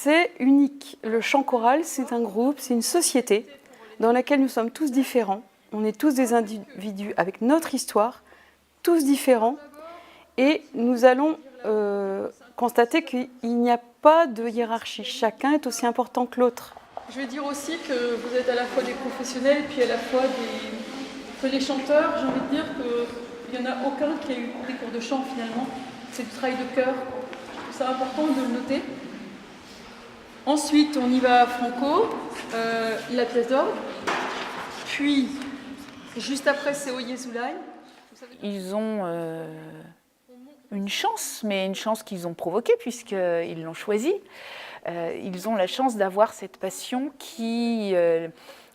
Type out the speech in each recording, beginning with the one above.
c'est unique. Le chant choral, c'est un groupe, c'est une société dans laquelle nous sommes tous différents. On est tous des individus avec notre histoire, tous différents. Et nous allons constater qu'il n'y a pas de hiérarchie. Chacun est aussi important que l'autre. Je vais dire aussi que vous êtes à la fois des professionnels et puis à la fois les chanteurs. J'ai envie de dire qu'il n'y en a aucun qui a eu des cours de chant finalement. C'est du travail de cœur. Je trouve ça important de le noter. Ensuite, on y va à Franco, la pièce d'orgue. Puis, juste après, c'est Oye Zulay. Ils ont une chance, mais une chance qu'ils ont provoquée puisqu'ils l'ont choisie. Ils ont la chance d'avoir cette passion qui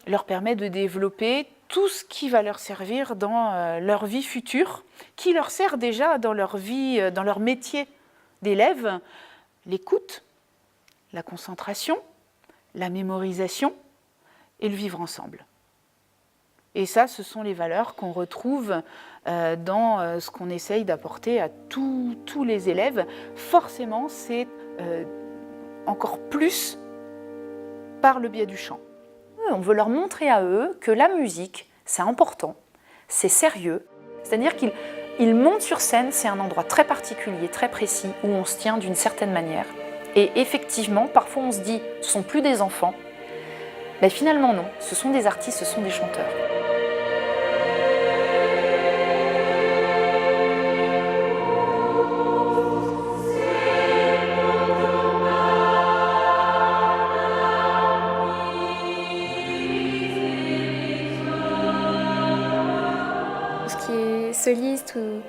leur permet de développer tout ce qui va leur servir dans leur vie future, qui leur sert déjà dans leur vie, dans leur métier d'élève, l'écoute, la concentration, la mémorisation et le vivre ensemble. Et ça, ce sont les valeurs qu'on retrouve dans ce qu'on essaye d'apporter à tous les élèves. Forcément, c'est encore plus par le biais du chant. On veut leur montrer à eux que la musique, c'est important, c'est sérieux. C'est-à-dire qu'ils montent sur scène, c'est un endroit très particulier, très précis, où on se tient d'une certaine manière. Et effectivement, parfois on se dit, ce ne sont plus des enfants. Mais finalement non, ce sont des artistes, ce sont des chanteurs. Ce qui est soliste ou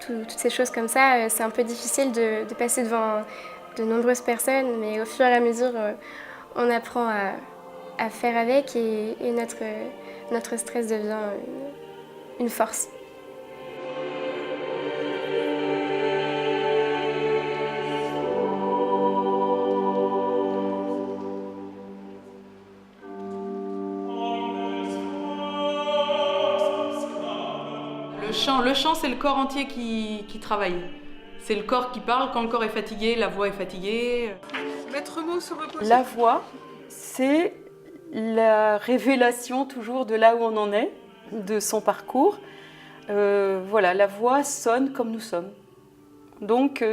toutes ces choses comme ça, c'est un peu difficile de passer devant de nombreuses personnes, mais au fur et à mesure, on apprend à faire avec et notre stress devient une force. Le chant, c'est le corps entier qui travaille. C'est le corps qui parle. Quand le corps est fatigué, la voix est fatiguée. Mettre mot sur le possible. La voix, c'est la révélation toujours de là où on en est, de son parcours. Voilà, la voix sonne comme nous sommes. Donc,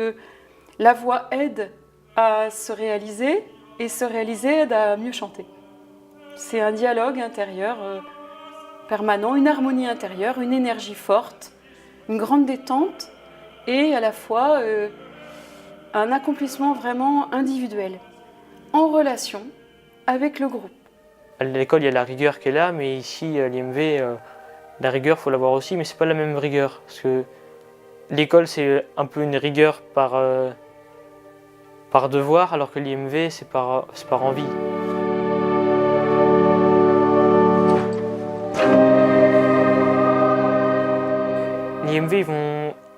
la voix aide à se réaliser et se réaliser aide à mieux chanter. C'est un dialogue intérieur permanent, une harmonie intérieure, une énergie forte, une grande détente et à la fois un accomplissement vraiment individuel, en relation avec le groupe. À l'école, il y a la rigueur qui est là, mais ici, à l'IMV, la rigueur, il faut l'avoir aussi, mais ce n'est pas la même rigueur. Parce que l'école, c'est un peu une rigueur par devoir, alors que l'IMV, c'est par envie. L'IMV,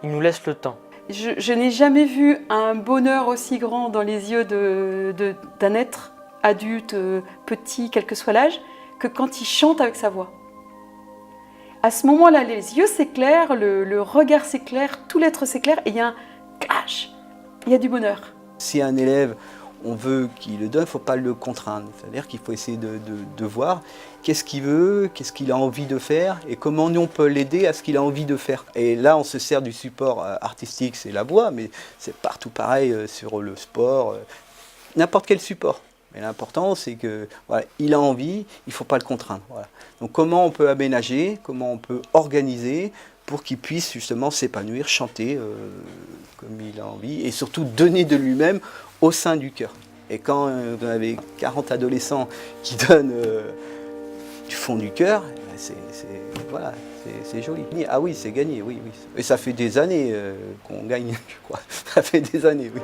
ils nous laissent le temps. Je n'ai jamais vu un bonheur aussi grand dans les yeux d'un être adulte, petit, quel que soit l'âge, que quand il chante avec sa voix. À ce moment-là, les yeux s'éclairent, le regard s'éclaire, tout l'être s'éclaire et il y a un clash, il y a du bonheur. Si un élève, on veut qu'il le donne, il ne faut pas le contraindre. C'est-à-dire qu'il faut essayer de voir qu'est-ce qu'il veut, qu'est-ce qu'il a envie de faire et comment nous on peut l'aider à ce qu'il a envie de faire. Et là, on se sert du support artistique, c'est la voix, mais c'est partout pareil sur le sport, n'importe quel support. Mais l'important, c'est que voilà, il a envie, il ne faut pas le contraindre. Voilà. Donc comment on peut aménager, comment on peut organiser pour qu'il puisse justement s'épanouir, chanter comme il a envie et surtout donner de lui-même au sein du chœur. Et quand vous avez 40 adolescents qui donnent du fond du cœur, voilà, c'est joli. Ah oui, c'est gagné, oui, oui. Et ça fait des années qu'on gagne, je crois. Ça fait des années, oui.